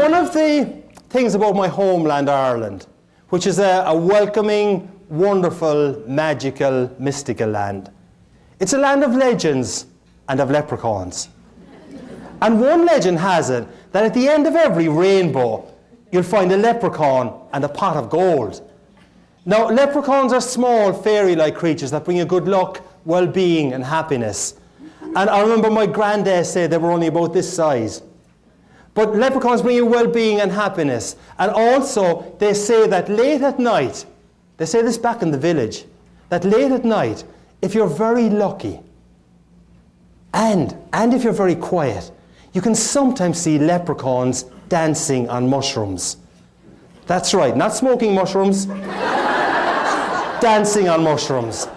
one of the things about my homeland, Ireland, which is a welcoming, wonderful, magical, mystical land. It's a land of legends and of leprechauns. And one legend has it that at the end of every rainbow, you'll find a leprechaun and a pot of gold. Now, leprechauns are small, fairy-like creatures that bring you good luck, well-being, and happiness. And I remember my granddad said they were only about this size. But leprechauns bring you well-being and happiness. And also, they say that late at night, they say this back in the village, that late at night, if you're very lucky, and if you're very quiet, you can sometimes see leprechauns dancing on mushrooms. That's right, not smoking mushrooms, dancing on mushrooms.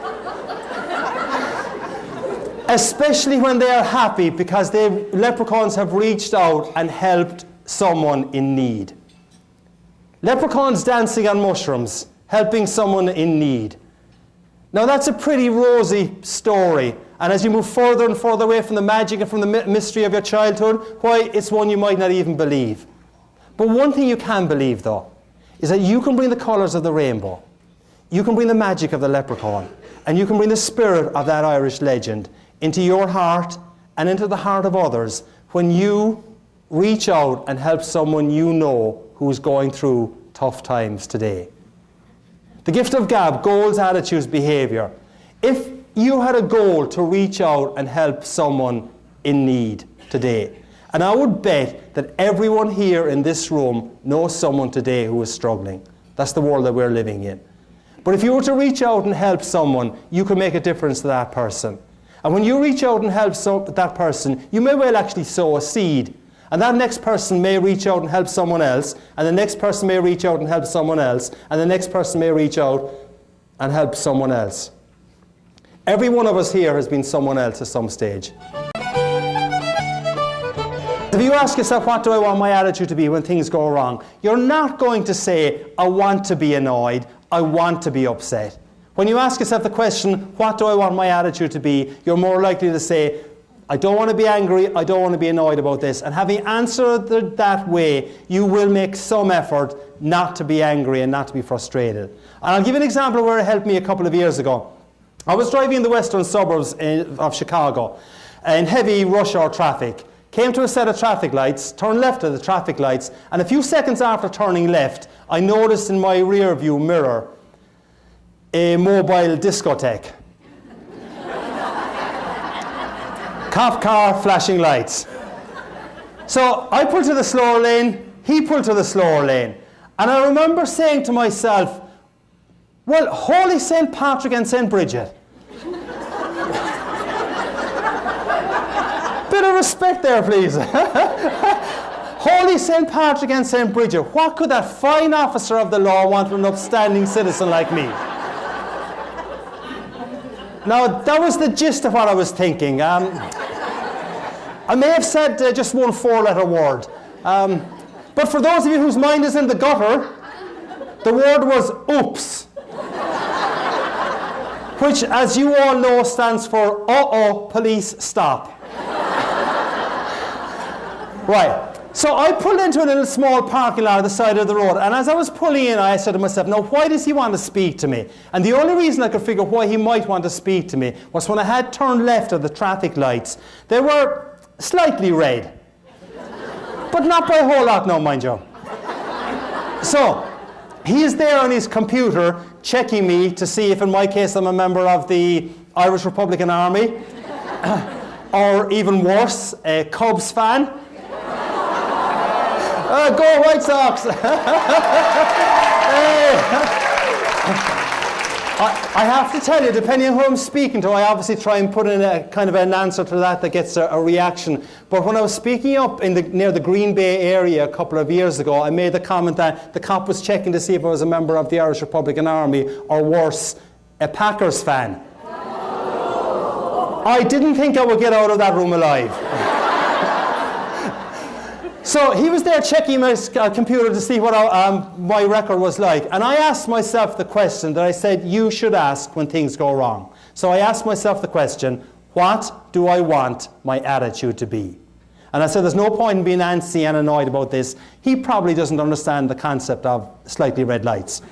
Especially when they are happy because leprechauns have reached out and helped someone in need. Leprechauns dancing on mushrooms, helping someone in need. Now that's a pretty rosy story, and as you move further and further away from the magic and from the mystery of your childhood, why, it's one you might not even believe. But one thing you can believe, though, is that you can bring the colours of the rainbow, you can bring the magic of the leprechaun, and you can bring the spirit of that Irish legend into your heart and into the heart of others when you reach out and help someone you know who's going through tough times today. The gift of GAB, goals, attitudes, behaviour. If you had a goal to reach out and help someone in need today, and I would bet that everyone here in this room knows someone today who is struggling. That's the world that we're living in. But if you were to reach out and help someone, you can make a difference to that person. And when you reach out and help that person, you may well actually sow a seed. And that next person may reach out and help someone else, and the next person may reach out and help someone else, and the next person may reach out and help someone else. Every one of us here has been someone else at some stage. If you ask yourself, what do I want my attitude to be when things go wrong? You're not going to say, I want to be annoyed, I want to be upset. When you ask yourself the question, what do I want my attitude to be? You're more likely to say, I don't want to be angry, I don't want to be annoyed about this. And having answered that way, you will make some effort not to be angry and not to be frustrated. And I'll give you an example where it helped me a couple of years ago. I was driving in the western suburbs of Chicago in heavy rush hour traffic. Came to a set of traffic lights, turned left at the traffic lights, and a few seconds after turning left, I noticed in my rear view mirror a mobile discotheque. Cop car, flashing lights. So I pulled to the slower lane, he pulled to the slower lane. And I remember saying to myself, well, Holy St. Patrick and St. Bridget. Bit of respect there, please. Holy St. Patrick and St. Bridget, what could that fine officer of the law want from an upstanding citizen like me? Now, that was the gist of what I was thinking. I may have said just one four-letter word. But for those of you whose mind is in the gutter, the word was oops. Which, as you all know, stands for uh-oh, police, stop. Right. So I pulled into a little small parking lot at the side of the road, and as I was pulling in, I said to myself, now why does he want to speak to me? And the only reason I could figure why he might want to speak to me was when I had turned left at the traffic lights. They were slightly red, but not by a whole lot now, mind you. So he is there on his computer checking me to see if in my case I'm a member of the Irish Republican Army, or even worse, a Cubs fan. Go White Sox! I have to tell you, depending on who I'm speaking to, I obviously try and put in a kind of an answer to that gets a reaction. But when I was speaking up near the Green Bay area a couple of years ago, I made the comment that the cop was checking to see if I was a member of the Irish Republican Army, or worse, a Packers fan. I didn't think I would get out of that room alive. So he was there checking my computer to see what my record was like. And I asked myself the question that I said you should ask when things go wrong. So I asked myself the question, what do I want my attitude to be? And I said, there's no point in being antsy and annoyed about this. He probably doesn't understand the concept of slightly red lights.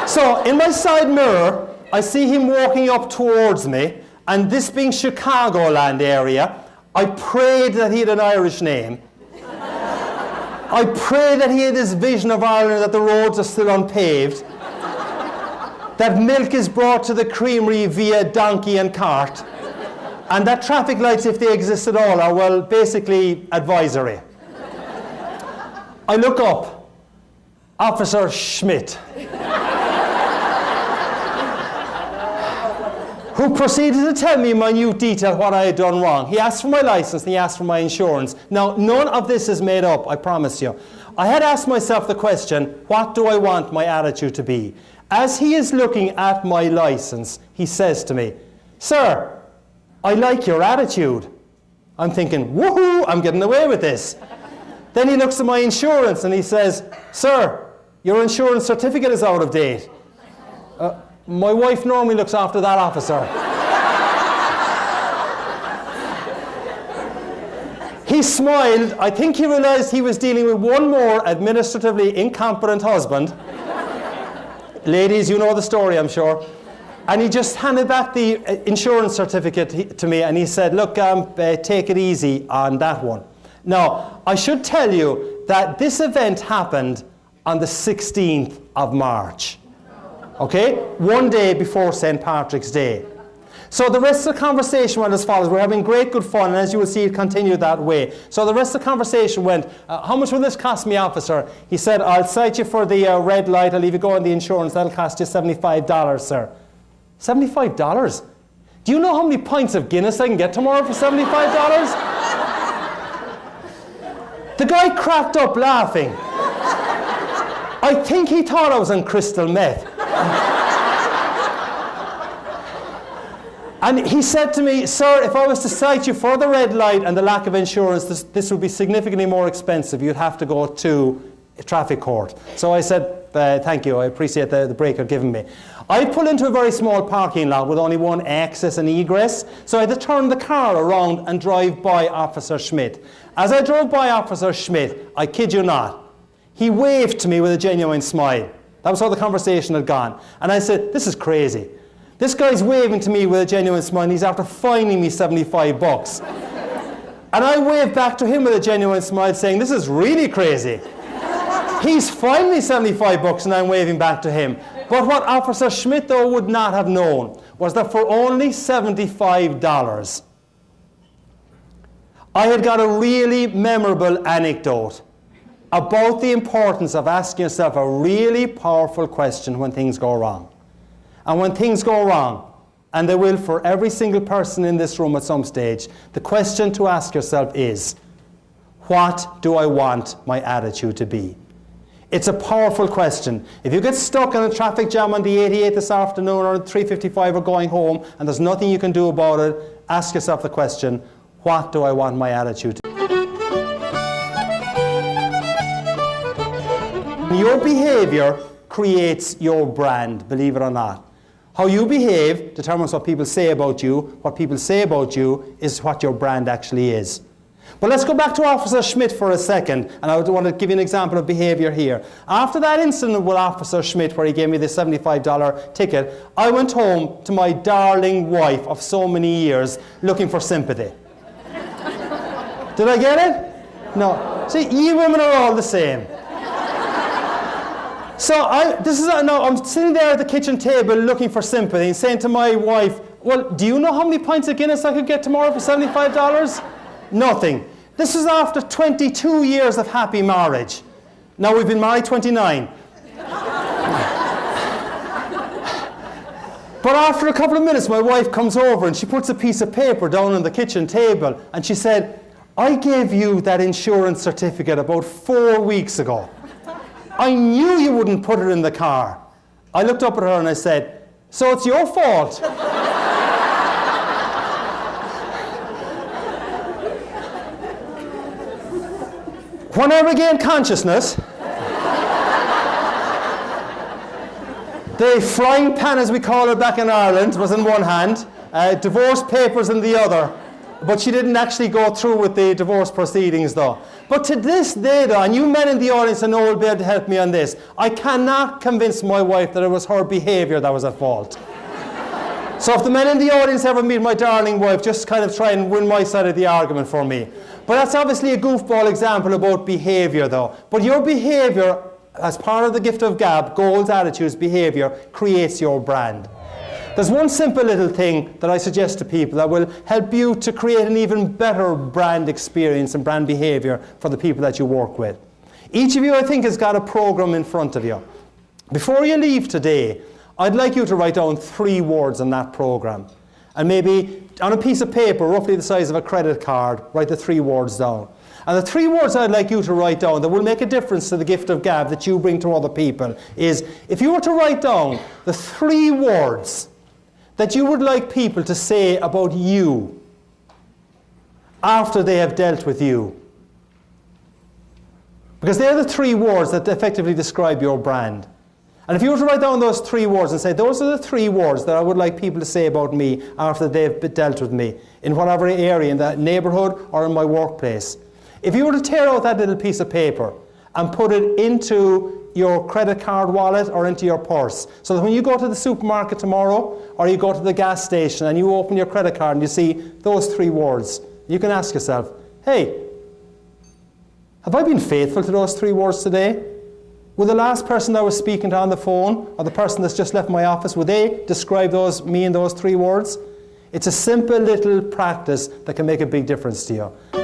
So in my side mirror, I see him walking up towards me, and this being Chicagoland area, I prayed that he had an Irish name. I prayed that he had this vision of Ireland, that the roads are still unpaved, that milk is brought to the creamery via donkey and cart, and that traffic lights, if they exist at all, are, well, basically advisory. I look up, Officer Schmidt, who proceeded to tell me in minute detail what I had done wrong. He asked for my license and he asked for my insurance. Now, none of this is made up, I promise you. I had asked myself the question, what do I want my attitude to be? As he is looking at my license, he says to me, "Sir, I like your attitude." I'm thinking, woohoo, I'm getting away with this. Then he looks at my insurance and he says, "Sir, your insurance certificate is out of date." My wife normally looks after that, officer. He smiled. I think he realized he was dealing with one more administratively incompetent husband. Ladies, you know the story, I'm sure. And he just handed back the insurance certificate to me, and he said, "Look, take it easy on that one." Now, I should tell you that this event happened on the 16th of March. Okay? One day before St. Patrick's Day. So the rest of the conversation went as follows. We're having great, good fun, and as you will see, it continued that way. So the rest of the conversation went, "How much will this cost me, officer?" He said, "I'll cite you for the red light. I'll leave you go on the insurance. That'll cost you $75, sir." $75? Do you know how many pints of Guinness I can get tomorrow for $75? The guy cracked up laughing. I think he thought I was on crystal meth. And he said to me, "Sir, if I was to cite you for the red light and the lack of insurance, this would be significantly more expensive. You'd have to go to a traffic court." So I said, "Thank you, I appreciate the break you're giving me." I pulled into a very small parking lot with only one access and egress, so I had to turn the car around and drive by Officer Schmidt. As I drove by Officer Schmidt, I kid you not, he waved to me with a genuine smile. That was how the conversation had gone. And I said, "This is crazy. This guy's waving to me with a genuine smile, and he's after fining me $75. And I waved back to him with a genuine smile, saying, "This is really crazy. He's fined me $75 and I'm waving back to him." But what Officer Schmidt, though, would not have known was that for only $75, I had got a really memorable anecdote about the importance of asking yourself a really powerful question when things go wrong. And when things go wrong, and they will for every single person in this room at some stage, the question to ask yourself is, what do I want my attitude to be? It's a powerful question. If you get stuck in a traffic jam on the 88 this afternoon or 3:55 or going home, and there's nothing you can do about it, ask yourself the question, what do I want my attitude to be? Your behavior creates your brand, believe it or not. How you behave determines what people say about you. What people say about you is what your brand actually is. But let's go back to Officer Schmidt for a second, and I want to give you an example of behavior here. After that incident with Officer Schmidt where he gave me the $75 ticket, I went home to my darling wife of so many years looking for sympathy. Did I get it? No. See, you women are all the same. So I'm sitting there at the kitchen table looking for sympathy and saying to my wife, "Well, do you know how many pints of Guinness I could get tomorrow for $75? Nothing. This was after 22 years of happy marriage. Now we've been married 29. But after a couple of minutes, my wife comes over and she puts a piece of paper down on the kitchen table and she said, "I gave you that insurance certificate about 4 weeks ago. I knew you wouldn't put it in the car." I looked up at her and I said, "So it's your fault?" When I regained consciousness, the frying pan, as we call it back in Ireland, was in one hand, divorce papers in the other. But she didn't actually go through with the divorce proceedings though. But to this day though, and you men in the audience I know will be able to help me on this, I cannot convince my wife that it was her behaviour that was at fault. So if the men in the audience ever meet my darling wife, just kind of try and win my side of the argument for me. But that's obviously a goofball example about behaviour though. But your behaviour, as part of the gift of GAB, goals, attitudes, behaviour, creates your brand. There's one simple little thing that I suggest to people that will help you to create an even better brand experience and brand behaviour for the people that you work with. Each of you, I think, has got a program in front of you. Before you leave today, I'd like you to write down 3 words on that program. And maybe on a piece of paper, roughly the size of a credit card, write the 3 words down. And the 3 words I'd like you to write down that will make a difference to the gift of GAB that you bring to other people is, if you were to write down the 3 words that you would like people to say about you after they have dealt with you. Because they're the 3 words that effectively describe your brand. And if you were to write down those 3 words and say, those are the 3 words that I would like people to say about me after they've dealt with me, in whatever area, in that neighbourhood or in my workplace. If you were to tear out that little piece of paper and put it into your credit card wallet or into your purse, so that when you go to the supermarket tomorrow or you go to the gas station and you open your credit card and you see those 3 words, you can ask yourself, hey, have I been faithful to those 3 words today? Will the last person that I was speaking to on the phone or the person that's just left my office, would they describe me in those 3 words? It's a simple little practice that can make a big difference to you.